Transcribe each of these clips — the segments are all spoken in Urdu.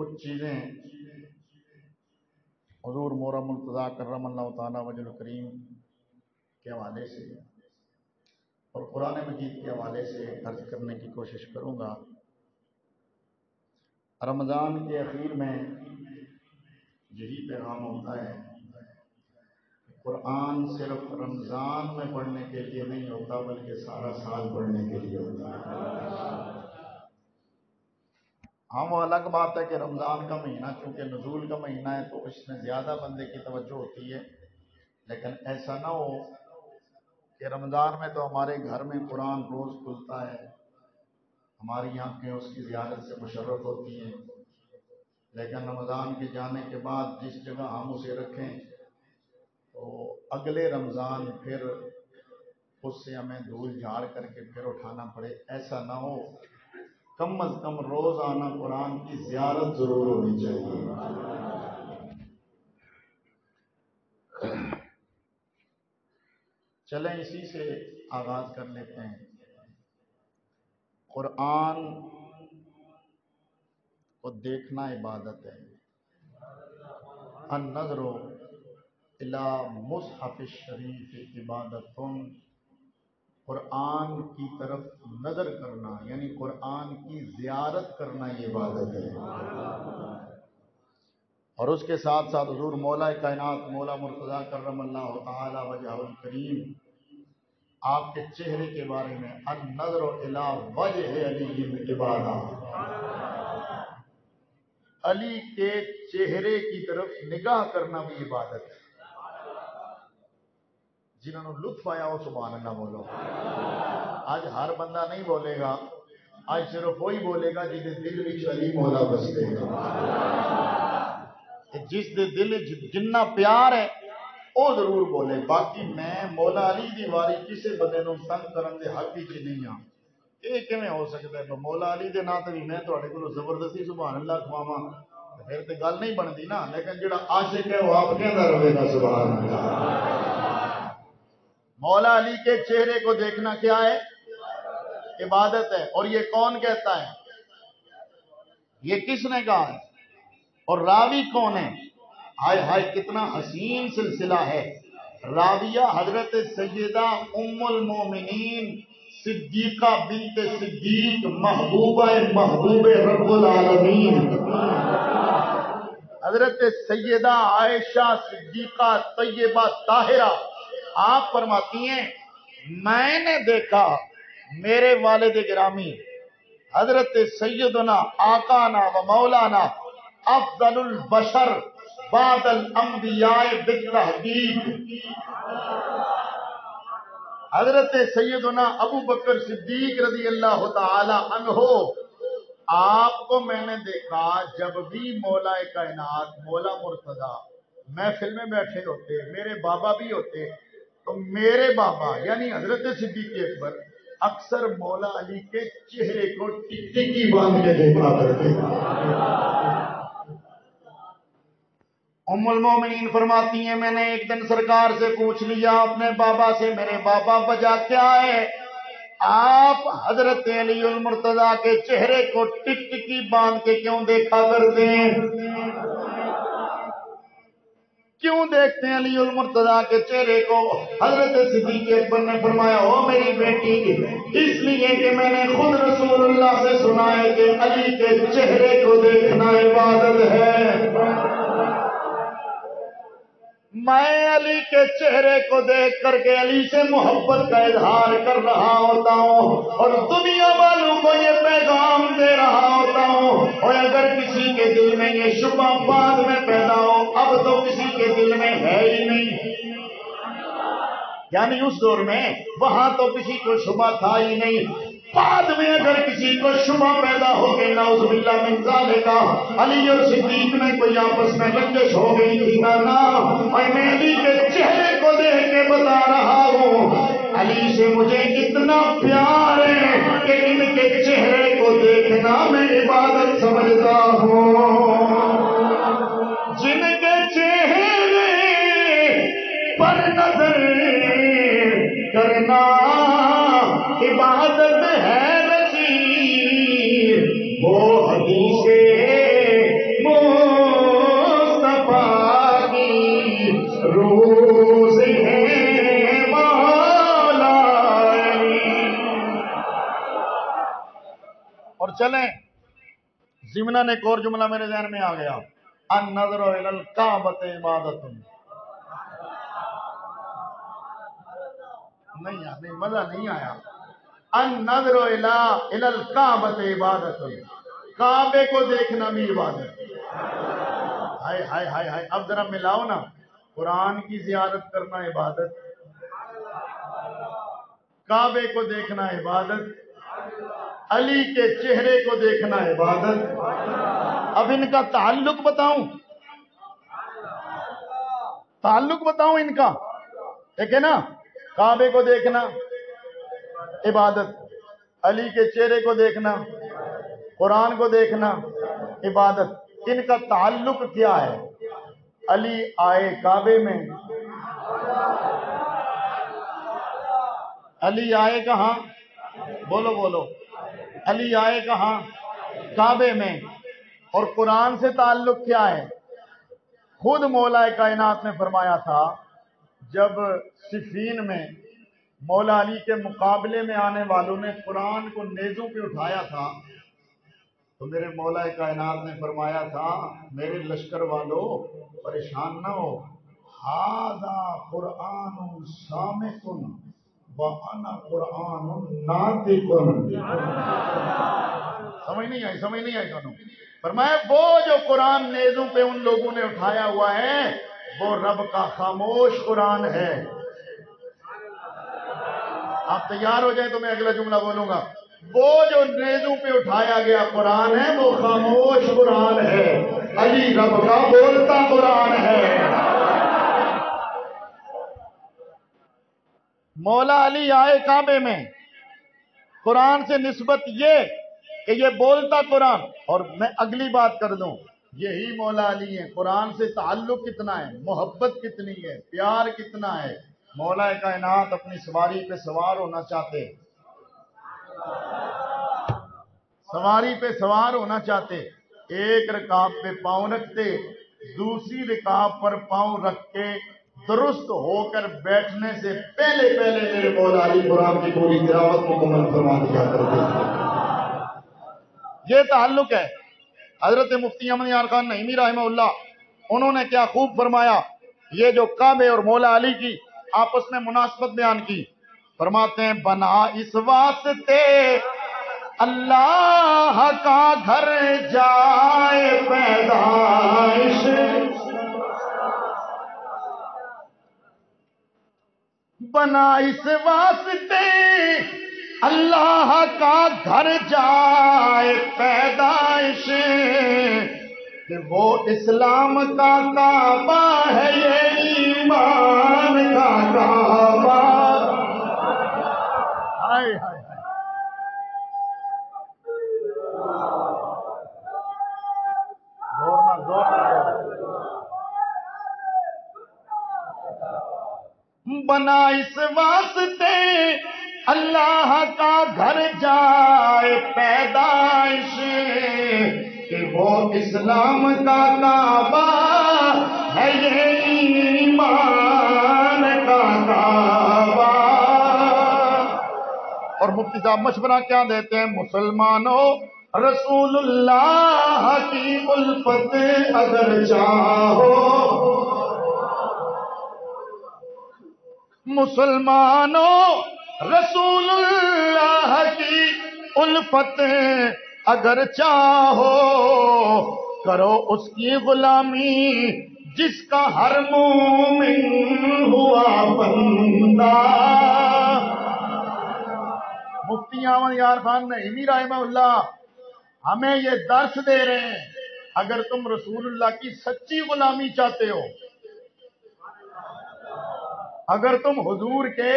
کچھ چیزیں حضور مورا مرتضیٰ کرم اللہ تعالیٰ وجہ الکریم کے حوالے سے اور قرآن مجید کے حوالے سے عرض کرنے کی کوشش کروں گا۔ رمضان کے اخیر میں یہی پیغام ہوتا ہے، قرآن صرف رمضان میں پڑھنے کے لیے نہیں ہوتا بلکہ سارا سال پڑھنے کے لیے ہوتا ہے۔ ہاں وہ الگ بات ہے کہ رمضان کا مہینہ چونکہ نزول کا مہینہ ہے تو اس میں زیادہ بندے کی توجہ ہوتی ہے، لیکن ایسا نہ ہو کہ رمضان میں تو ہمارے گھر میں قرآن روز کھلتا ہے، ہماری آنکھیں اس کی زیارت سے مشرف ہوتی ہیں، لیکن رمضان کے جانے کے بعد جس جگہ ہم اسے رکھیں تو اگلے رمضان پھر اس سے ہمیں دھول جھاڑ کر کے پھر اٹھانا پڑے۔ ایسا نہ ہو، کم از کم روزانہ قرآن کی زیارت ضرور ہونی چاہیے۔ چلیں اسی سے آغاز کر لیتے ہیں۔ قرآن کو دیکھنا عبادت ہے۔ النظر الی مصحف الشریف عبادت، قرآن کی طرف نظر کرنا یعنی قرآن کی زیارت کرنا یہ عبادت ہے۔ اور اس کے ساتھ ساتھ حضور مولا کائنات مولا مرتضیٰ کرم اللہ تعالی وجہ الکریم آپ کے چہرے کے بارے میں النظر الی وجہ علی عبادت، علی کے چہرے کی طرف نگاہ کرنا بھی عبادت ہے۔ جنہوں نے لطف آیا وہ سبحان اللہ بولو۔ آج ہر بندہ نہیں بولے گا، آج صرف وہی بولے گا جس دے دل وچ علی مولا بستے ہیں، جس دے دل جنہ پیار ہے وہ ضرور بولے۔ باقی میں مولا علی دی واری کسے بندے نوں تنگ کرن دے حق وچ نہیں ہاں۔ یہ کیویں ہو سکتا ہے؟ مولا علی دے نام تے بھی میں تہاڈے کولوں زبردستی سبحان اللہ کھواواں پھر تے گل نہیں بندی نا، لیکن جڑا عاشق ہے وہ آپ کہندا رہے گا سبحان اللہ۔ مولا علی کے چہرے کو دیکھنا کیا ہے؟ عبادت ہے۔ اور یہ کون کہتا ہے؟ یہ کس نے کہا ہے؟ اور راوی کون ہے؟ ہائے ہائے کتنا حسین سلسلہ ہے۔ راویہ حضرت سیدہ ام المومنین صدیقہ بنت صدیق محبوبہ محبوب رب العالمین حضرت سیدہ عائشہ صدیقہ طیبہ طاہرہ آپ فرماتی ہیں میں نے دیکھا میرے والد گرامی حضرت سیدنا آقانا و مولانا افضل البشر بعد الانبیاء بالتحقیق حضرت سیدنا ابو بکر صدیق رضی اللہ تعالی عنہ، آپ کو میں نے دیکھا جب بھی مولا کائنات مولا مرتضیٰ محفل میں بیٹھے ہوتے، میرے بابا بھی ہوتے، تو میرے بابا یعنی حضرت صدیق اکبر اکثر مولا علی کے چہرے کو ٹکٹکی باندھ کے دیکھا کرتے۔ ام المومنین فرماتی ہیں میں نے ایک دن سرکار سے پوچھ لیا اپنے بابا سے، میرے بابا وجہ کیا ہے؟ آپ حضرت علی المرتضیٰ کے چہرے کو ٹکٹکی باندھ کے کیوں دیکھا کرتے ہیں؟ کیوں دیکھتے ہیں علی المرتضیٰ کے چہرے کو؟ حضرت صدیق اکبر نے فرمایا او میری بیٹی، اس لیے کہ میں نے خود رسول اللہ سے سنا ہے کہ علی کے چہرے کو دیکھنا عبادت ہے۔ میں علی کے چہرے کو دیکھ کر کے علی سے محبت کا اظہار کر رہا ہوتا ہوں اور دنیا والوں کو یہ پیغام دے رہا ہوتا ہوں، اور اگر کسی کے دل میں یہ شبہ بعد میں پیدا ہو، اب تو کسی کے دل میں ہے ہی نہیں، یعنی اس دور میں وہاں تو کسی کو شبہ تھا ہی نہیں، بعد میں اگر کسی کو شبہ پیدا ہو گئی نعوذ باللہ من ذالک، علی اور صدیق میں کوئی آپس میں رنجش ہو گئی تھی نا، میں علی کے چہرے کو دیکھ کے بتا رہا ہوں علی سے مجھے اتنا پیار ہے کہ ان کے چہرے کو دیکھنا میں عبادت سمجھتا ہوں۔ جن کے چہرے پر نظر کرنا عبادت ہے نصیب، وہ حدیث اور چلیں ضمناً ایک اور جملہ میرے ذہن میں آ گیا، النظر الی الکعبۃ عبادت. نہیں مزہ نہیں آیا. النظر الی الکعبۃ عبادت، کعبے کو دیکھنا بھی عبادت. ہائے ہائے ہائے ہائے. اب ذرا ملاؤ نا، قرآن کی زیارت کرنا عبادت، کعبے کو دیکھنا عبادت، علی کے چہرے کو دیکھنا عبادت. اب ان کا تعلق بتاؤں، ان کا. ایک ہے نا کعبے کو دیکھنا عبادت، علی کے چہرے کو دیکھنا، قرآن کو دیکھنا عبادت. ان کا تعلق کیا ہے؟ علی آئے کعبے میں، علی آئے کہاں؟ بولو. علی آئے کہاں؟ کعبے میں. اور قرآن سے تعلق کیا ہے؟ خود مولا کائنات نے فرمایا تھا جب صفین میں مولا علی کے مقابلے میں آنے والوں نے قرآن کو نیزوں پہ اٹھایا تھا تو میرے مولا کائنات نے فرمایا تھا میرے لشکر والوں پریشان نہ ہو، ھذا قرآن صامت وانا قرآن ناطق. سمجھ نہیں آئی کانوں. فرمایا وہ جو قرآن نیزوں پہ ان لوگوں نے اٹھایا ہوا ہے وہ رب کا خاموش قرآن ہے. آپ تیار ہو جائیں تو میں اگلا جملہ بولوں گا. وہ جو نیزوں پہ اٹھایا گیا قرآن ہے وہ خاموش قرآن ہے، علی رب کا بولتا قرآن ہے. مولا علی آئے کعبے میں، قرآن سے نسبت یہ کہ یہ بولتا قرآن. اور میں اگلی بات کر دوں، یہی مولا علی ہے. قرآن سے تعلق کتنا ہے، محبت کتنی ہے، پیار کتنا ہے. مولا کائنات اپنی سواری پہ سوار ہونا چاہتے، ایک رکاب پہ پاؤں رکھتے، دوسری رکاب پر پاؤں رکھ کے درست ہو کر بیٹھنے سے پہلے میرے مولا علی قرآن کی پوری تلاوت مکمل فرما دیا کرتے. یہ تعلق ہے. حضرت مفتی احمد یار خان نعیمی رحمہ اللہ، انہوں نے کیا خوب فرمایا. یہ جو کعبے اور مولا علی کی آپس میں مناسبت بیان کی، فرماتے ہیں بنا اس واسطے اللہ کا گھر جائے پیدائش، بنا اس واسطے اللہ کا گھر جائے پیدائش، کہ وہ اسلام کا کعبہ ہے یہ ایمان کا کعبہ. ہائے ہائے بنا اس واسطے اللہ کا گھر جائے پیدائش، کہ وہ اسلام کا کعبہ ہے یہ ایمان کا کعبہ. اور مفتی صاحب مشورہ کیا دیتے ہیں؟ مسلمانوں رسول اللہ کی الفت اگر چاہو، مسلمانوں رسول اللہ کی الفت اگر چاہو، کرو اس کی غلامی جس کا ہر مومن ہوا بندہ. مفتی احمد یار خان نعیمی رحمہ اللہ ہمیں یہ درس دے رہے ہیں، اگر تم رسول اللہ کی سچی غلامی چاہتے ہو، اگر تم حضور کے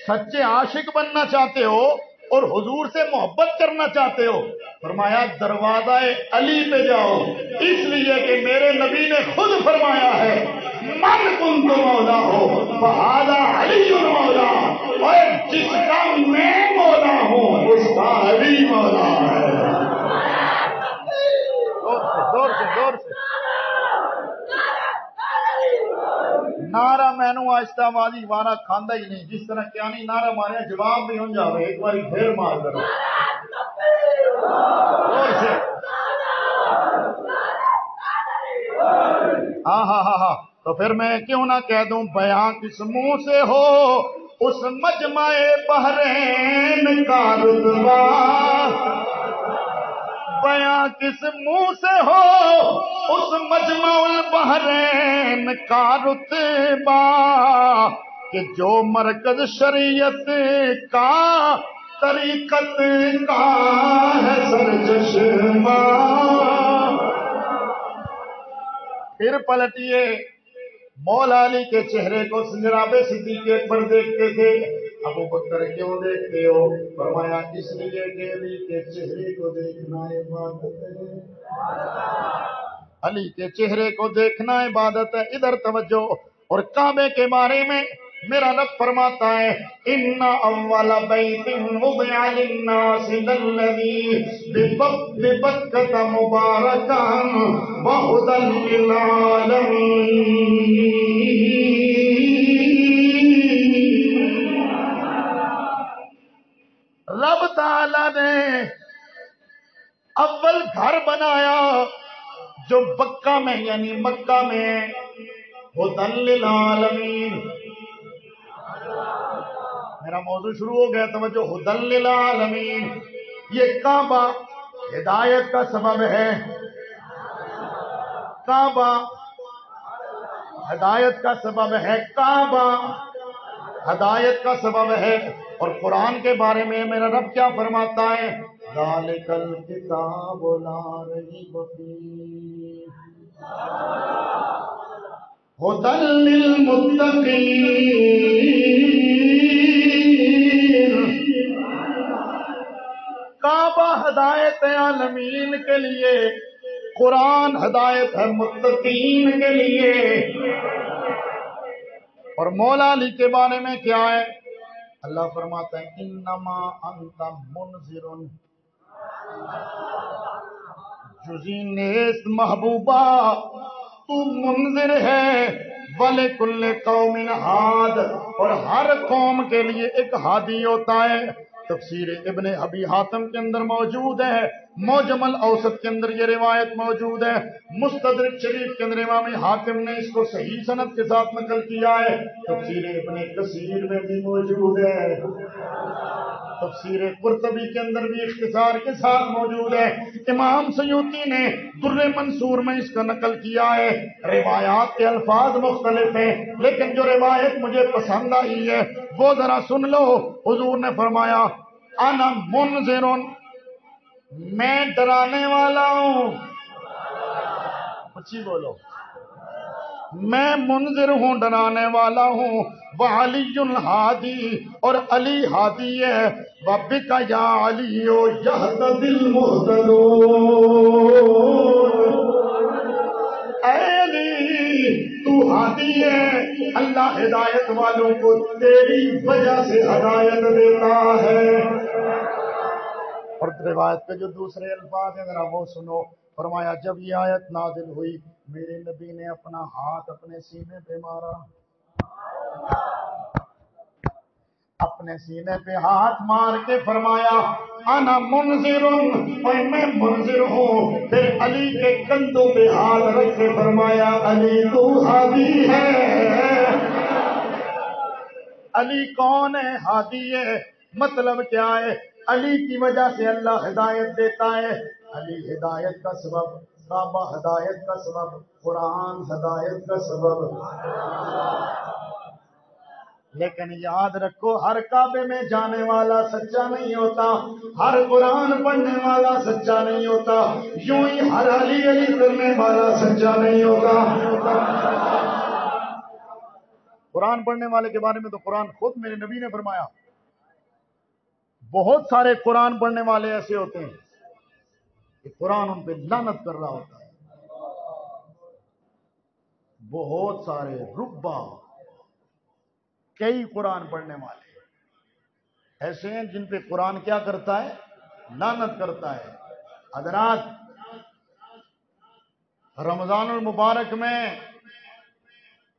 سچے عاشق بننا چاہتے ہو اور حضور سے محبت کرنا چاہتے ہو، فرمایا دروازہ علی پہ جاؤ، اس لیے کہ میرے نبی نے خود فرمایا ہے من کنت مولا ہو فہذا علی مولا، اور جس کا میں مولا ہوں اس کا علی مولا ہے. زور سے نعرہ مینو آہستہ آبادی وارا کھاندہ ہی نہیں، جس طرح کیا نہیں نعرہ مارے جواب بھی ہوں جاوے، ایک باری پھر مار کرو. اور سے ہاں تو پھر میں کیوں نہ کہہ دوں بیاں کس منہ سے ہو اس مجمع بحرین کا رتبہ، بیاں کس منہ سے ہو اس مجمع البحرین کا رتبہ، کہ جو مرکز شریعت کا طریقت کا ہے سرچشمہ۔ پھر پلٹیے، مولا علی کے چہرے کو جناب صدیق اکبر دیکھتے تھے، ابو بکر کیوں دیکھتے ہو؟ فرمایا اس لیے کہ علی کے چہرے کو دیکھنا عبادت ہے، علی کے چہرے کو دیکھنا عبادت ہے۔ ادھر توجہ۔ اور کعبے کے بارے میں میرا رب فرماتا ہے ان اول بیت وضع للناس للذی ببکۃ مبارکا وہدی للعالمین۔ رب تعالی نے اول گھر بنایا جو بکہ میں یعنی مکہ میں، ہدی للعالمین۔ میرا موضوع شروع ہو گیا، توجہ، ہدی للعالمین۔ یہ کعبہ ہدایت کا سبب ہے، کعبہ ہدایت کا سبب ہے، کعبہ ہدایت کا سبب ہے۔ اور قرآن کے بارے میں میرا رب کیا فرماتا ہے؟ ذالک الکتاب لا ریب فیہ ہدی للمتقین۔ کعبہ ہدایت ہے عالمین کے لیے، قرآن ہدایت ہے متقین کے لیے۔ اور مولا علی کے بارے میں کیا ہے؟ اللہ فرماتا ہے انما انت منذر، جزی نیست محبوبہ تو منذر ہے، وَلِكُلِّ قَوْمٍ ہاد، اور ہر قوم کے لیے ایک ہادی ہوتا ہے۔ تفسیر ابن ابی حاتم کے اندر موجود ہے، معجم الاوسط کے اندر یہ روایت موجود ہے، مستدرک شریف کے اندر امام حاکم نے اس کو صحیح سند کے ساتھ نقل کیا ہے، تفسیر ابن کثیر میں بھی موجود ہے، تفسیر قرطبی کے اندر بھی اختصار کے ساتھ موجود ہے، امام سیوطی نے در منصور میں اس کا نقل کیا ہے۔ روایات کے الفاظ مختلف ہیں، لیکن جو روایت مجھے پسند آئی ہے وہ ذرا سن لو۔ حضور نے فرمایا انا منذر، میں ڈرانے والا ہوں، اچھی بولو، میں منذر ہوں، ڈرانے والا ہوں، وعلی الہادی، اور علی ہادی ہے، وبک یا علی یہتدی المہتدون۔ اے علی تو ہادی ہے، اللہ ہدایت والوں کو تیری وجہ سے ہدایت دیتا ہے۔ اور روایت کے جو دوسرے الفاظ ہیں ذرا وہ سنو۔ فرمایا جب یہ آیت نازل ہوئی میرے نبی نے اپنا ہاتھ اپنے سینے پہ مارا، اپنے سینے پہ ہاتھ مار کے فرمایا انا منذر، اور میں منذر ہوں۔ پھر علی کے کندھوں پہ ہاتھ رکھ کے فرمایا علی تو ہادی ہے۔ علی کون ہے؟ ہادی ہے۔ مطلب کیا ہے؟ علی کی وجہ سے اللہ ہدایت دیتا ہے، علی ہدایت کا سبب، کعبہ ہدایت کا سبب، قرآن ہدایت کا سبب۔ لیکن یاد رکھو ہر کعبے میں جانے والا سچا نہیں ہوتا، ہر قرآن پڑھنے والا سچا نہیں ہوتا، یوں ہی ہر علی علی کرنے والا سچا نہیں ہوتا۔ قرآن پڑھنے والے کے بارے میں تو قرآن خود میرے نبی نے فرمایا، بہت سارے قرآن پڑھنے والے ایسے ہوتے ہیں کہ قرآن ان پہ لعنت کر رہا ہوتا ہے، بہت سارے، ربا، کئی قرآن پڑھنے والے ایسے ہیں جن پہ قرآن کیا کرتا ہے؟ لعنت کرتا ہے۔ حضرات رمضان المبارک میں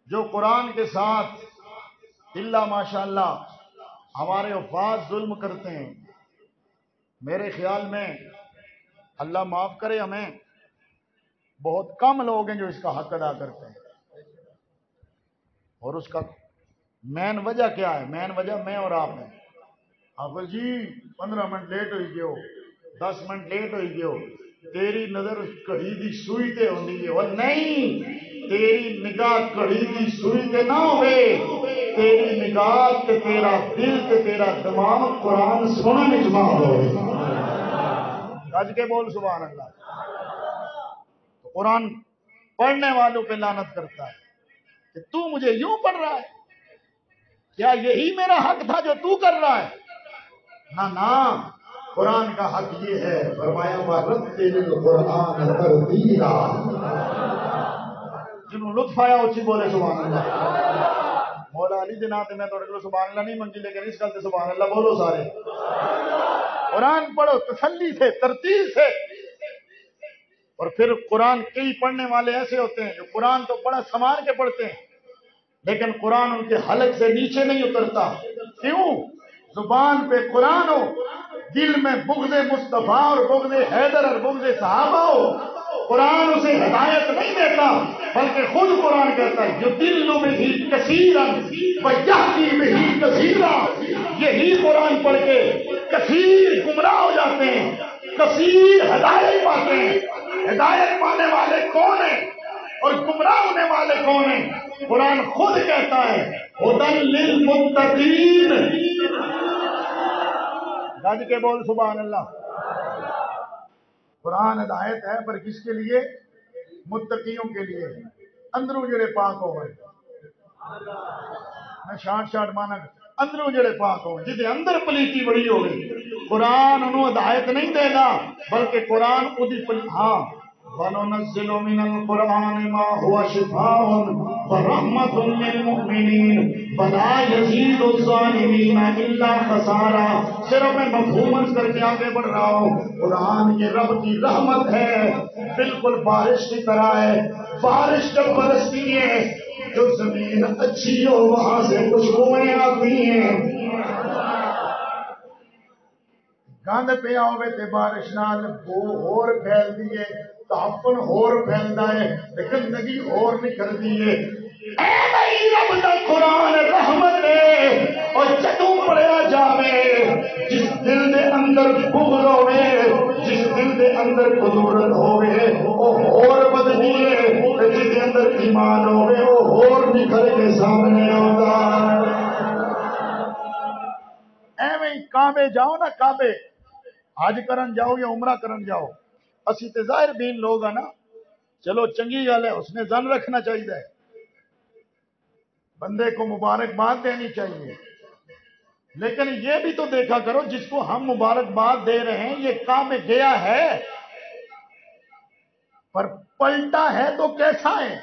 جو قرآن کے ساتھ اللہ ماشاءاللہ ہمارے حفاظ ظلم کرتے ہیں، میرے خیال میں اللہ معاف کرے ہمیں، بہت کم لوگ ہیں جو اس کا حق ادا کرتے ہیں. اور اس کا مین وجہ کیا ہے؟ مین وجہ میں اور آپ ہیں. آپ جی 15 منٹ لیٹ ہوئی گئے ہو، 10 منٹ لیٹ ہوئی گئے ہو، تیری نظر کڑی دی سوئی تے ہوندی ہے. اور نہیں، تیری نگاہ کڑی دی سوئی تے نہ ہوئے، تیری نگاہ تے تیرا دل تے تیرا دماغ قرآن سننے جمع ہوئے. گج کے بول سبحان اللہ. تو قرآن پڑھنے والوں پہ لعنت کرتا ہے کہ تو مجھے یوں پڑھ رہا ہے، کیا یہی میرا حق تھا جو تو کر رہا ہے؟ نہ، قرآن کا حق یہ ہے، فرمایا وَرَتِّلِ الْقُرْآنَ تَرْتِیلًا. جنہوں لطف آیا اچھی بولے سبحان اللہ. مولا علی دے نام تے میں تھوڑے کو سبحان اللہ نہیں منگی، لیکن اس گل تے سبحان اللہ بولو سارے. قرآن پڑھو تسلی سے، ترتیل سے. اور پھر قرآن کئی پڑھنے والے ایسے ہوتے ہیں جو قرآن تو بڑا سنوار کے پڑھتے ہیں، لیکن قرآن ان کے حلق سے نیچے نہیں اترتا. کیوں؟ زبان پہ قرآن ہو، دل میں بغض مصطفیٰ اور بغض حیدر اور بغض صحابہ ہو، قرآن اسے ہدایت نہیں دیتا، بلکہ خود قرآن کہتا ہے جو دل میں ہی کثیرن ویہدی بہ کثیرا. یہی قرآن پڑھ کے کثیر گمراہ ہو جاتے ہیں، کثیر ہدایت پاتے ہیں. ہدایت پانے والے کون ہیں اور گمراہ ہونے والے کون ہیں؟ قرآن خود کہتا ہے ہدی للمتقین. گج کے بول سبحان اللہ. قرآن ہدایت ہے پر کس کے لیے؟ متقیوں کے لیے. اندروں جڑے پاک ہو گئے، میں شارٹ مانا اندروں جڑے پاک ہو جہدے اندر پلیتی بڑی ہو گئی، قرآن انہوں ہدایت نہیں دے گا، بلکہ قرآن ادی ہاں وَنُنَزِّلُ مِنَ الْقُرْآنِ مَا هُوَ شِفَاءٌ وَرَحْمَةٌ لِّلْمُؤْمِنِينَ وَلَا يَزِيدُ الظَّالِمِينَ إِلَّا خَسَارًا. صرف میں مفہوم کر کے آگے بڑھ رہا ہوں. قرآن یہ رب کی رحمت ہے، بالکل بارش کی طرح ہے. بارش جب برستی ہے جو زمین اچھی ہو وہاں سے خوشبوئیں آتی ہیں. گند پیا ہوئے تے بارش نال بو اور پھیل دیے، تعفن اور پھیلتا ہے، گندگی اور نکلتی ہے. اے بھائی رب دا قرآن رحمت ہے، اور جدوں پڑھیا جاوے جس دل دے اندر بغض ہوے، جس دل دے اندر قدورت ہوے وہ اور بدنی ہے، جس دے اندر ایمان ہوے وہ اور نکل کے سامنے آتا. ایویں کعبے جاؤ نا، کعبے حج کرن جاؤ یا عمرہ کرن جاؤ، اسی تے ظاہر دین لوگ ہیں نا، چلو چنگی گل ہے، اس نے زن رکھنا چاہیے، بندے کو مبارکباد دینی چاہیے، لیکن یہ بھی تو دیکھا کرو جس کو ہم مبارکباد دے رہے ہیں یہ کعبے گیا ہے پر پلٹا ہے تو کیسا ہے؟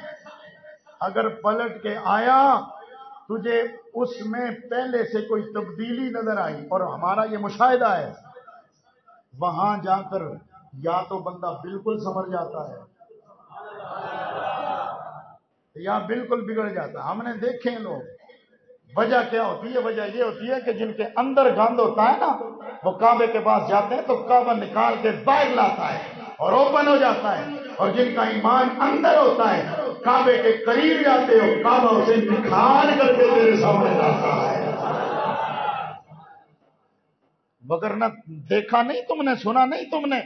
اگر پلٹ کے آیا تجھے اس میں پہلے سے کوئی تبدیلی نظر آئی، اور ہمارا یہ مشاہدہ ہے، وہاں جا کر یا تو بندہ بالکل سمجھ جاتا ہے یا بالکل بگڑ جاتا ہے. ہم نے دیکھے لوگ. وجہ کیا ہوتی ہے؟ وجہ یہ ہوتی ہے کہ جن کے اندر گند ہوتا ہے نا، وہ کعبے کے پاس جاتے ہیں تو کعبہ نکال کے باہر لاتا ہے اور اوپن ہو جاتا ہے، اور جن کا ایمان اندر ہوتا ہے کعبے کے قریب جاتے ہو کعبہ اسے نکال کر کے تیرے سامنے لاتا ہے. وگرنہ دیکھا نہیں تم نے، سنا نہیں تم نے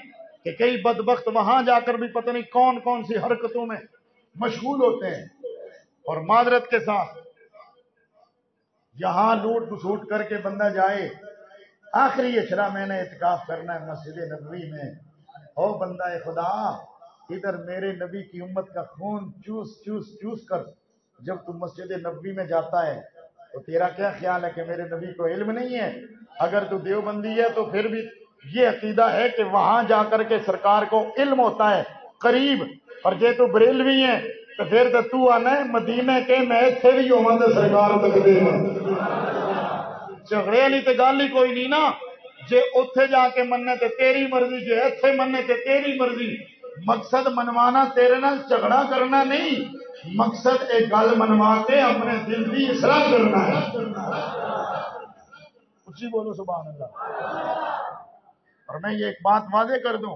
کہ کئی بدبخت وہاں جا کر بھی پتہ نہیں کون کون سی حرکتوں میں مشغول ہوتے ہیں، اور معذرت کے ساتھ یہاں لوٹ کسوٹ کر کے بندہ جائے، آخری اشرا میں نے اعتکاف کرنا ہے مسجد نبوی میں، او بندہ خدا ادھر میرے نبی کی امت کا خون چوس چوس چوس کر جب تم مسجد نبوی میں جاتا ہے تو تیرا کیا خیال ہے کہ میرے نبی کو علم نہیں ہے؟ اگر تو دیوبندی ہے تو پھر بھی یہ عقیدہ ہے کہ وہاں جا کر کے سرکار کو علم ہوتا ہے قریب، اور جے تو بریلوی ہے تو پھر تو آنا ہے مدینے کے میں اتنے بھی ہوواں تے سرکار تک دے جھگڑے والی تے گل ہی کوئی نہیں نا. جے اوتھے جا کے مننے تے تیری مرضی، جے ایتھے مننے تے تیری مرضی. مقصد منوانا تیرے نال جھگڑا کرنا نہیں، مقصد ایک گل منوا کے اپنے دل کی اصلاح کرنا ہے. اچھی بولو سبحان اللہ. اور میں یہ ایک بات واضح کر دوں،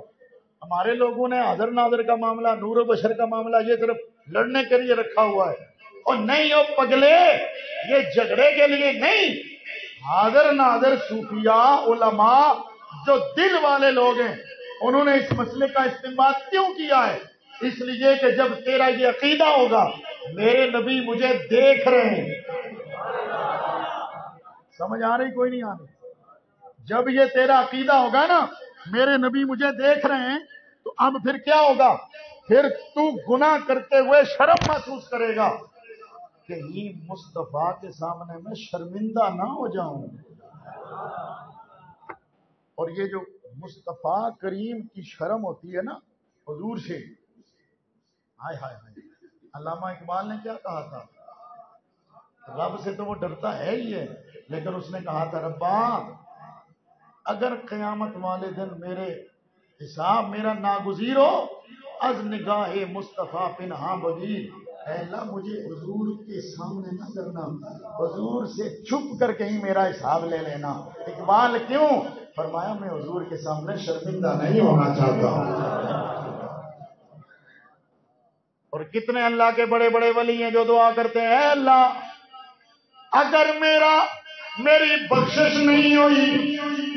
ہمارے لوگوں نے حاضر ناظر کا معاملہ، نور و بشر کا معاملہ یہ صرف لڑنے کے لیے رکھا ہوا ہے، اور نہیں ہو پگلے، یہ جھگڑے کے لیے نہیں۔ حاضر ناظر صوفیاء علماء جو دل والے لوگ ہیں، انہوں نے اس مسئلے کا استعمال کیوں کیا ہے؟ اس لیے کہ جب تیرا یہ عقیدہ ہوگا میرے نبی مجھے دیکھ رہے ہیں، سمجھ آ رہی کوئی نہیں آ رہی؟ جب یہ تیرا عقیدہ ہوگا نا میرے نبی مجھے دیکھ رہے ہیں، تو اب پھر کیا ہوگا؟ پھر تو گناہ کرتے ہوئے شرم محسوس کرے گا کہ یہ مصطفیٰ کے سامنے میں شرمندہ نہ ہو جاؤں۔ اور یہ جو مصطفیٰ کریم کی شرم ہوتی ہے نا حضور سے، ہائے ہائے ہائے، علامہ اقبال نے کیا کہا تھا؟ رب سے تو وہ ڈرتا ہے ہی ہے، لیکن اس نے کہا تھا ربا اگر قیامت والے دن میرے حساب میرا ناگزیر ہو از نگاہ مصطفیٰ پنہاں بگیر، اے اللہ مجھے حضور کے سامنے نہ کرنا، حضور سے چھپ کر کہیں میرا حساب لے لینا۔ اقبال کیوں؟ فرمایا میں حضور کے سامنے شرمندہ نہیں ہونا چاہتا ہوں۔ اور کتنے اللہ کے بڑے بڑے ولی ہیں جو دعا کرتے ہیں، اے اللہ اگر میری بخشش نہیں ہوئی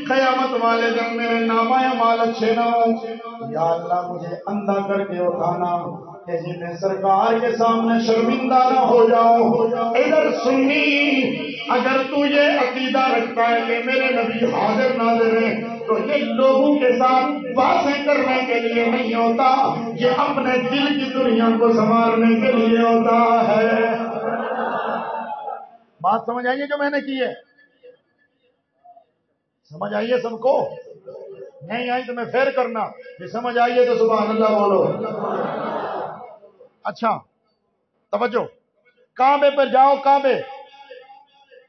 قیامت والے دن میرے نامہ اعمال اچھے نہ ہوں، یا اللہ مجھے اندھا کر کے اٹھانا کہ جی میں سرکار کے سامنے شرمندہ نہ ہو جاؤں۔ ادھر سنی، اگر تو یہ عقیدہ رکھتا ہے کہ میرے نبی حاضر ناظر ہیں، تو یہ لوگوں کے ساتھ باتیں کرنے کے لیے نہیں ہوتا، یہ اپنے دل کی دنیا کو سنوارنے کے لیے ہوتا ہے۔ بات سمجھ آئیے جو میں نے کی ہے؟ سمجھ آئیے سب کو؟ نہیں آئی تو میں پھر کرنا، یہ سمجھ آئیے تو سبحان اللہ بولو۔ اچھا توجہ، کعبے پر جاؤ، کعبے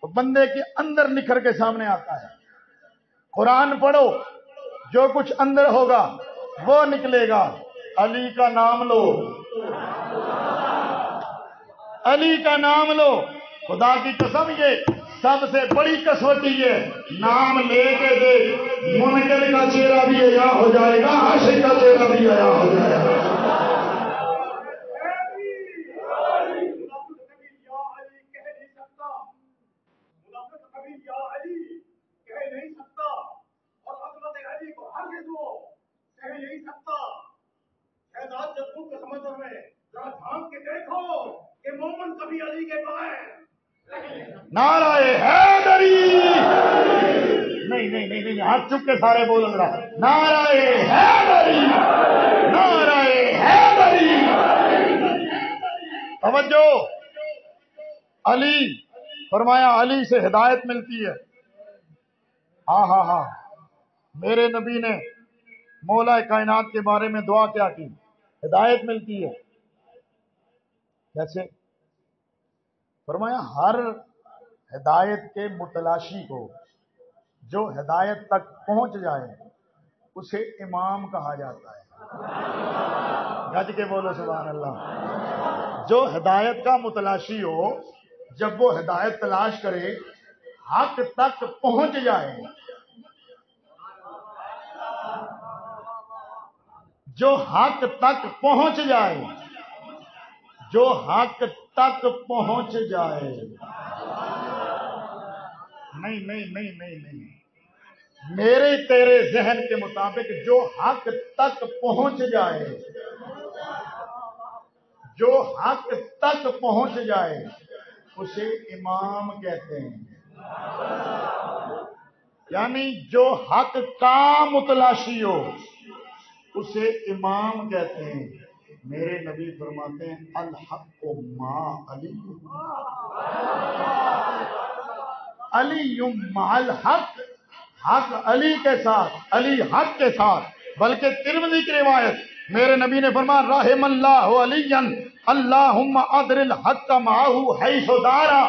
تو بندے کے اندر نکھر کے سامنے آتا ہے۔ قرآن پڑھو، جو کچھ اندر ہوگا وہ نکلے گا۔ علی کا نام لو، علی کا نام لو، خدا کی قسم یہ سب سے بڑی کسوٹی ہے۔ نام لے کے دے، منکر کا چہرہ بھی عیاں ہو جائے گا، عاشق کا چہرہ بھی عیاں ہو جائے گا۔ نعرہ حیدری، نہیں نہیں نہیں نہیں، ہاتھ چک کے سارے بول رہا، نعرہ حیدری، نعرہ حیدری۔ توجہ، علی فرمایا علی سے ہدایت ملتی ہے۔ ہاں ہاں ہاں، میرے نبی نے مولا کائنات کے بارے میں دعا کیا کی؟ ہدایت ملتی ہے۔ کیسے؟ فرمایا ہر ہدایت کے متلاشی کو، جو ہدایت تک پہنچ جائے اسے امام کہا جاتا ہے۔ گج کے بولو سبحان اللہ۔ جو ہدایت کا متلاشی ہو، جب وہ ہدایت تلاش کرے، حق تک پہنچ جائے، جو حق تک پہنچ جائے، جو حق تک پہنچ جائے، نہیں نہیں نہیں نہیں نہیں، میرے تیرے ذہن کے مطابق جو حق تک پہنچ جائے، جو حق تک پہنچ جائے اسے امام کہتے ہیں۔ یعنی جو حق کا متلاشی ہو اسے امام کہتے ہیں۔ میرے نبی فرماتے ہیں الحق ما علی، علی مع الحق، حق علی کے ساتھ، علی حق کے ساتھ۔ بلکہ ترمذی کی روایت، میرے نبی نے فرمایا رحم اللہ علی اللہم ادر الحق معہ حیث دارا،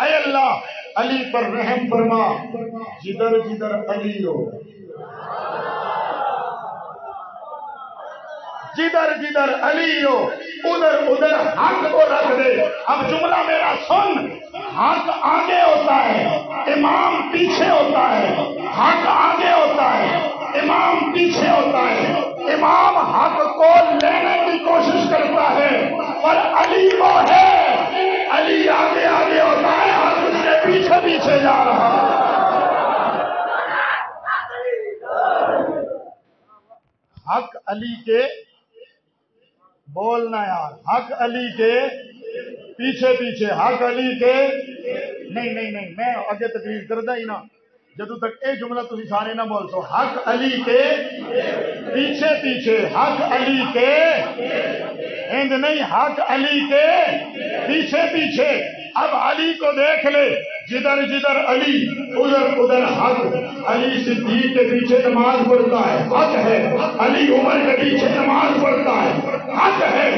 اے اللہ علی پر رحم فرما جدھر جدھر علی ہو، جدھر جدھر علی ہو ادھر ادھر حق کو رکھ دے۔ اب جملہ میرا سن، حق آگے ہوتا ہے، امام پیچھے ہوتا ہے۔ حق آگے ہوتا ہے، امام پیچھے ہوتا ہے۔ امام حق کو لینے کی کوشش کرتا ہے، پر علی وہ ہے، علی آگے آگے ہوتا ہے اور اس کے پیچھے پیچھے جا رہا ہے۔ حق علی کے، بولنا یار، حق علی کے پیچھے پیچھے، حق علی کے نہیں میں اگے تقریر کردا ہی نا جدو تک اے جملہ تسی سارے نہ بول سو، حق علی کے پیچھے پیچھے، حق علی کے ہند نہیں، حق علی کے پیچھے پیچھے۔ اب علی کو دیکھ لے، جدھر جدھر علی ادھر ادھر حق۔ علی صدیق کے پیچھے نماز پڑھتا ہے، حق ہے۔ علی عمر کے پیچھے نماز پڑھتا ہے، حق ہے۔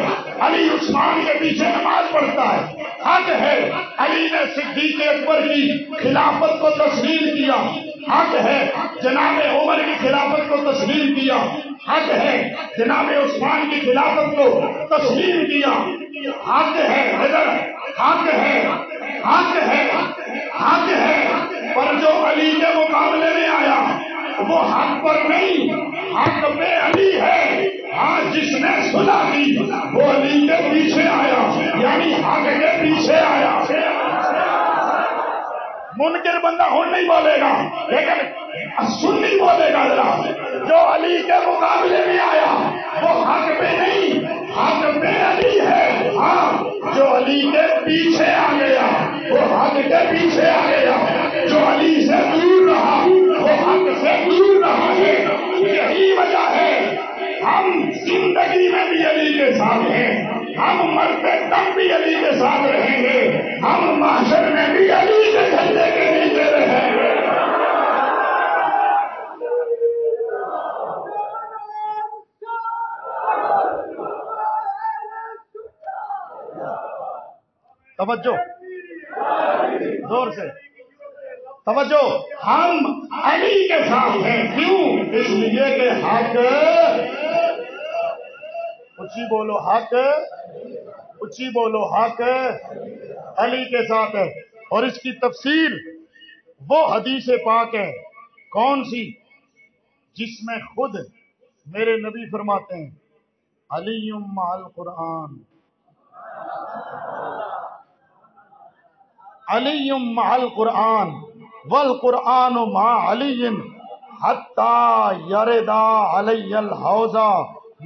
علی عثمان کے پیچھے نماز پڑھتا ہے، حق ہے۔ علی نے صدیق اکبر کی خلافت کو تسلیم کیا، حق ہے۔ جناب عمر کی خلافت کو تسلیم کیا، حق ہے۔ جناب عثمان کی خلافت کو تسلیم کیا، حق ہے۔ ادھر حق ہے، حق ہے، حق ہے۔ پر جو علی کے مقابلے میں آیا وہ حق پر نہیں، حق پہ علی ہے۔ ہاں، جس نے صلح کی وہ علی کے پیچھے آیا، یعنی حق کے پیچھے آیا۔ منکر بندہ ہوں نہیں بولے گا، لیکن سنی بولے گا ذرا، جو علی کے مقابلے میں آیا وہ حق پہ نہیں، حق پہ علی ہے۔ ہاں، جو علی کے پیچھے آ گیا وہ حق کے پیچھے آ گیا، جو علی سے دور رہا وہ حق سے دور رہا ہے۔ یہی وجہ ہے ہم زندگی میں بھی علی کے ساتھ ہیں، ہم مرتے دم بھی علی کے ساتھ رہیں گے، ہم محشر میں بھی علی کے جھنڈے کے نیچے رہیں گے۔ توجہ، زور سے توجہ، ہم علی کے ساتھ ہیں۔ کیوں؟ اس لیے کہ حق، اچھی بولو حق، اچھی بولو حق علی کے ساتھ ہے۔ اور اس کی تفسیر وہ حدیث پاک ہے، کون سی؟ جس میں خود میرے نبی فرماتے ہیں علی مع القرآن، علی مع القرآن والقرآن مع علی حتی یردا علی الحوض۔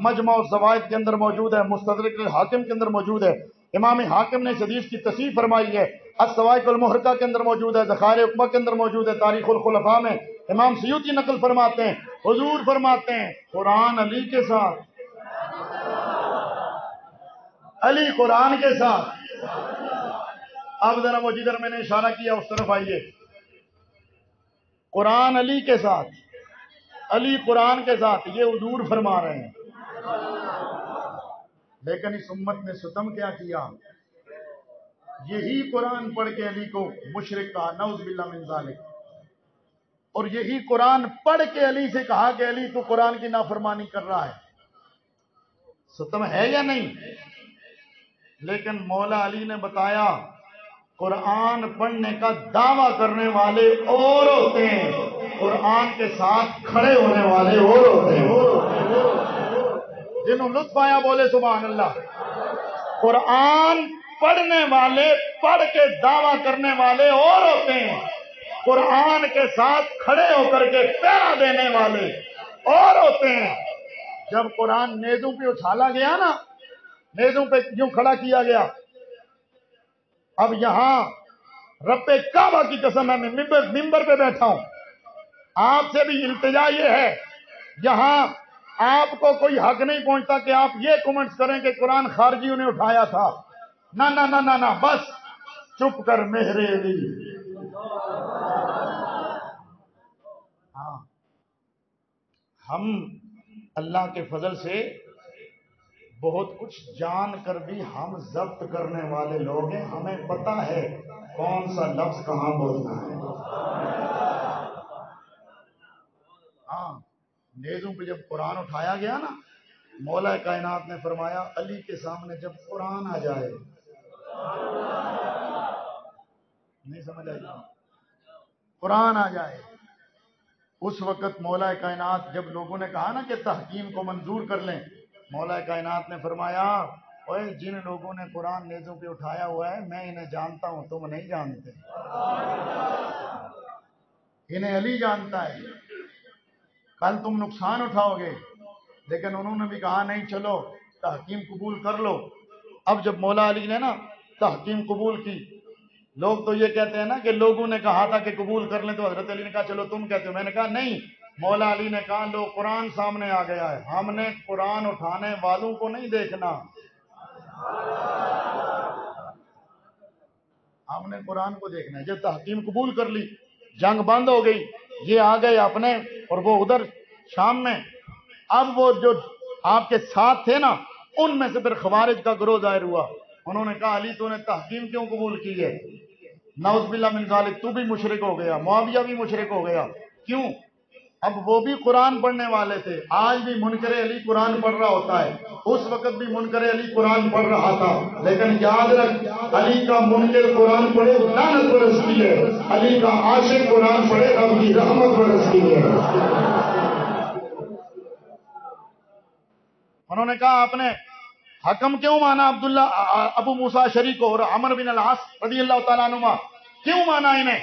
مجمع الزوائد کے اندر موجود ہے، مستدرک الحاکم کے اندر موجود ہے، امام حاکم نے اس حدیث کی تصحیح فرمائی ہے، الصواعق المحرقہ کے اندر موجود ہے، ذخائر عقبہ کے اندر موجود ہے، تاریخ الخلفاء میں امام سیوطی نقل فرماتے ہیں، حضور فرماتے ہیں قرآن علی کے ساتھ، علی قرآن کے ساتھ۔ اب ذرا وہ جدھر میں نے اشارہ کیا اس طرف آئیے، قرآن علی کے ساتھ، علی قرآن کے ساتھ، یہ حضور فرما رہے ہیں۔ لیکن اس امت نے ستم کیا کیا؟ یہی قرآن پڑھ کے علی کو مشرک کہا، نعوذ باللہ من ذالک، اور یہی قرآن پڑھ کے علی سے کہا کہ علی تو قرآن کی نافرمانی کر رہا ہے۔ ستم ہے یا نہیں؟ لیکن مولا علی نے بتایا قرآن پڑھنے کا دعویٰ کرنے والے اور ہوتے ہیں، قرآن کے ساتھ کھڑے ہونے والے اور ہوتے ہیں۔ جنہوں لطف آیا بولے سبحان اللہ۔ قرآن پڑھنے والے، پڑھ کے دعویٰ کرنے والے اور ہوتے ہیں، قرآن کے ساتھ کھڑے ہو کر کے پہرا دینے والے اور ہوتے ہیں۔ جب قرآن نیزوں پہ اچھالا گیا نا، نیزوں پہ یوں کھڑا کیا گیا، اب یہاں رب کعبہ کی قسم ہے، میں ممبر پہ بیٹھا ہوں، آپ سے بھی التجا یہ ہے، یہاں آپ کو کوئی حق نہیں پہنچتا کہ آپ یہ کمنٹس کریں کہ قرآن خارجیوں نے اٹھایا تھا، نہ نہ نہ نہ نہ، بس چپ کر مہر علی۔ ہاں، ہم اللہ کے فضل سے بہت کچھ جان کر بھی ہم ضبط کرنے والے لوگ ہیں، ہمیں پتہ ہے کون سا لفظ کہاں بولنا ہے۔ ہاں، نیزوں پہ جب قرآن اٹھایا گیا نا، مولا کائنات نے فرمایا علی کے سامنے جب قرآن آ جائے، نہیں سمجھ آئی؟ قرآن آ جائے اس وقت مولا کائنات، جب لوگوں نے کہا نا کہ تحکیم کو منظور کر لیں، مولا کائنات نے فرمایا اوے جن لوگوں نے قرآن نیزوں پہ اٹھایا ہوا ہے میں انہیں جانتا ہوں، تم نہیں جانتے، انہیں علی جانتا ہے، کل تم نقصان اٹھاؤ گے، لیکن انہوں نے بھی کہا نہیں چلو تحکیم قبول کر لو۔ اب جب مولا علی نے نا تحکیم قبول کی، لوگ تو یہ کہتے ہیں نا کہ لوگوں نے کہا تھا کہ قبول کر لیں، تو حضرت علی نے کہا چلو تم کہتے ہو، میں نے کہا نہیں، مولا علی نے کہا لو قرآن سامنے آ گیا ہے، ہم نے قرآن اٹھانے والوں کو نہیں دیکھنا، ہم نے قرآن کو دیکھنا ہے۔ جب تحکیم قبول کر لی، جنگ بند ہو گئی، یہ آ گئے اپنے اور وہ ادھر شام میں۔ اب وہ جو آپ کے ساتھ تھے نا، ان میں سے پھر خوارج کا گروہ ظاہر ہوا، انہوں نے کہا علی تو نے تحکیم کیوں قبول کی ہے؟ نعوذ باللہ من ذالک، تو بھی مشرک ہو گیا، معاویہ بھی مشرک ہو گیا، کیوں؟ اب وہ بھی قرآن پڑھنے والے تھے، آج بھی منکر علی قرآن پڑھ رہا ہوتا ہے، اس وقت بھی منکر علی قرآن پڑھ رہا تھا، لیکن یاد رکھ علی کا منکر قرآن پڑھے لعنت برستی ہے، علی کا عاشق قرآن پڑھے رب کی رحمت برستی ہے۔ انہوں نے کہا آپ نے حکم کیوں مانا عبداللہ ابو موسیٰ شری کو اور عمر بن العاص رضی اللہ تعالیٰ عنہما، کیوں مانا انہیں؟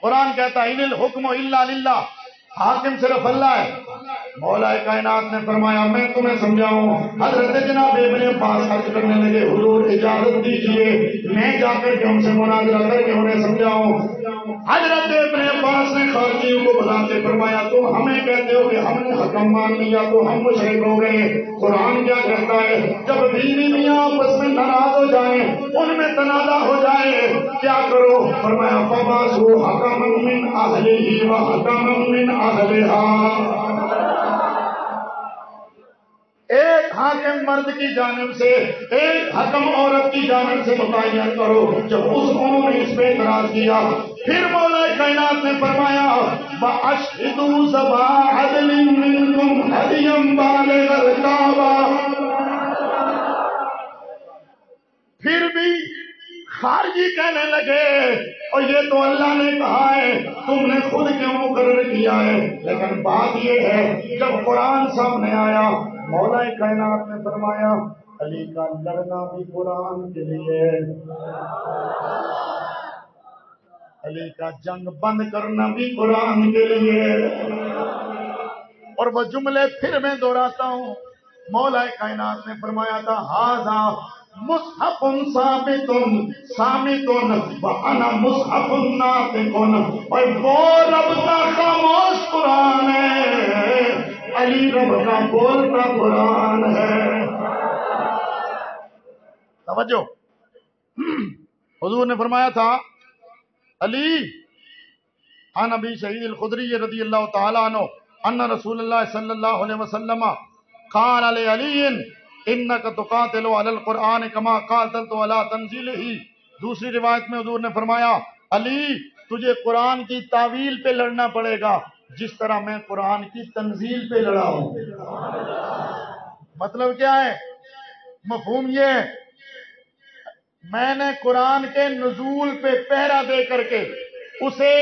قرآن کہتا ہے ان الحکم الا للہ، حاکم صرف اللہ ہے۔ مولا کائنات نے فرمایا میں تمہیں سمجھاؤں۔ حضرت جناب ابن عباس عرض کرنے لگے حضور اجازت دیجئے میں جا کر کے ان سے مناظرہ کر کے انہیں سمجھاؤں۔ حضرت ابن عباس نے خارجیوں کو بلا کے فرمایا تم ہمیں کہتے ہو کہ ہم نے حکم مان لیا تو ہم مشرک ہو گئے، قرآن کیا کہتا ہے جب بیوی میاں آپس میں ناراض ہو جائیں، ان میں تنازع ہو جائے کیا کرو؟ فرمایا فبعثوا حکما من اہلہ وحکما من اہلہا، ایک حاکم مرد کی جانب سے ایک حکم عورت کی جانب سے متعین کرو۔ جب انہوں نے اس پہ اعتراض کیا، پھر مولا کائنات نے فرمایا وَأَشْهِدُوا ذَوَا عَدْلٍ مِّنكُمْ هَدْيًا بَالِغَ الْكَعْبَةِ، پھر بھی خارجی کہنے لگے اور یہ تو اللہ نے کہا ہے تم نے خود کیوں مقرر کیا ہے؟ لیکن بات یہ ہے جب قرآن سامنے آیا مولا کائنات نے فرمایا علی کا لڑنا بھی قرآن کے لیے، علی کا جنگ بند کرنا بھی قرآن کے لیے۔ اور وہ جملے پھر میں دہراتا ہوں، مولا کائنات نے فرمایا تھا ھذا مصحف ثابت صامت وانا مصحف ناطق، اور وہ رب کا خاموش قرآن ہے، علی رب کا بولتا قرآن ہے۔ توجہ، حضور نے فرمایا تھا علی عن ابی سعید الخدری رضی اللہ تعالی عنہ ان رسول اللہ صلی اللہ علیہ وسلم قال علی انک تقاتل علی القرآن کما قاتلت علی تنزیلہ۔ دوسری روایت میں حضور نے فرمایا علی تجھے قرآن کی تعویل پہ لڑنا پڑے گا جس طرح میں قرآن کی تنزیل پہ لڑا ہوں۔ مطلب کیا ہے؟ مفہوم یہ ہے میں نے قرآن کے نزول پہ پہرا دے کر کے اسے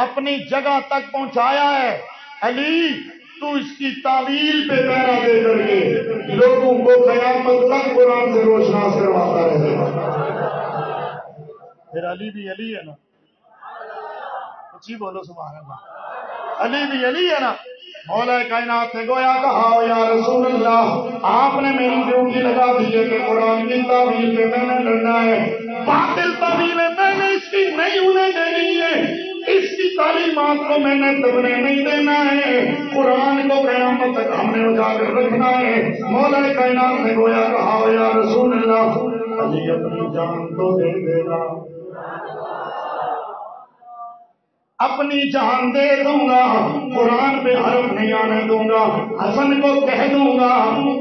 اپنی جگہ تک پہنچایا ہے، علی تو اس کی تعویل پہ پہرا دے کر کے لوگوں کو قیامت تک قرآن سے روشناس کرواتا رہے گا۔ پھر علی بھی علی ہے نا، اچھی بولو سبحان اللہ، علی بھی علی ہے نا۔ مولا کائنات نے گویا کہا یا رسول اللہ آپ نے میری ڈیوٹی لگا دی ہے کہ قرآن کی تعویل پہ میں نے لڑنا ہے، باطل تعویلیں میں نے اس کی نہیں انہیں دینی ہے، اس کی تعلیمات کو میں نے دبنے نہیں دینا ہے، قرآن کو قیامت تک ہم نے اجاگر رکھنا ہے۔ مولا کائنات نے گویا کہا یا رسول اللہ علی اپنی جان تو دے دے گا، اپنی جان دے دوں گا، قرآن پہ حرف نہیں آنے دوں گا، حسن کو کہہ دوں گا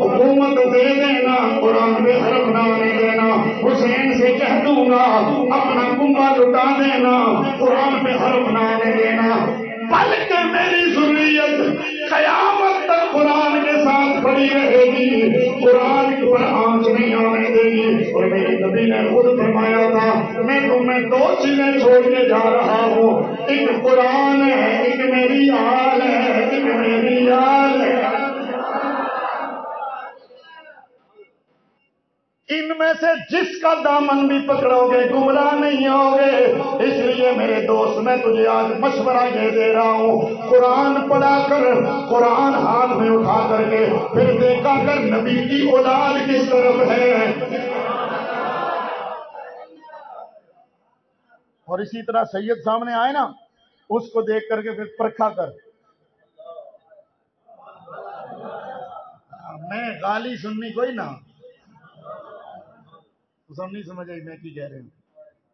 حکومت دے دینا، قرآن پہ حرف نہ آنے دینا، حسین سے کہہ دوں گا اپنا کنبہ لٹا دینا، قرآن پہ حرف نہ آنے دینا، بلکہ میری ذریت قیامت تک قرآن کے ساتھ کھڑی رہے گی، قرآن پر آنچ نہیں آنے دے گی۔ اور میرے نبی نے خود فرمایا تھا میں تمہیں دو چیزیں چھوڑ کے جا رہا ہوں، ایک قرآن ہے، ایک میری آل ہے، ایک میری آل ہے۔ میں سے جس کا دامن بھی پکڑو گے گمراہ نہیں ہوگے۔ اس لیے میرے دوست میں تجھے آج مشورہ یہ دے رہا ہوں، قرآن پڑھا کر، قرآن ہاتھ میں اٹھا کر کے پھر دیکھا کر نبی کی اولاد کس طرف ہے، اور اسی طرح سید سامنے آئے نا اس کو دیکھ کر کے پھر پرکھا کر۔ میں غالی سننی کوئی نہ سب نہیں سمجھ آئی میں کی کہہ رہے ہوں۔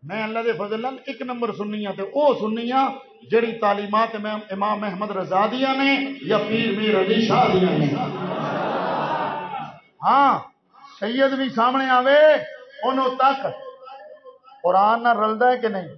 میں اللہ دے فضل نال ایک نمبر سننیاں تے او سننیاں جڑی تعلیمات میں امام احمد رضا دیاں نے یا پیر میر علی شاہ دیاں نے۔ ہاں سید بھی سامنے آوے انہوں تک قرآن نہ رلدا ہے کہ نہیں؟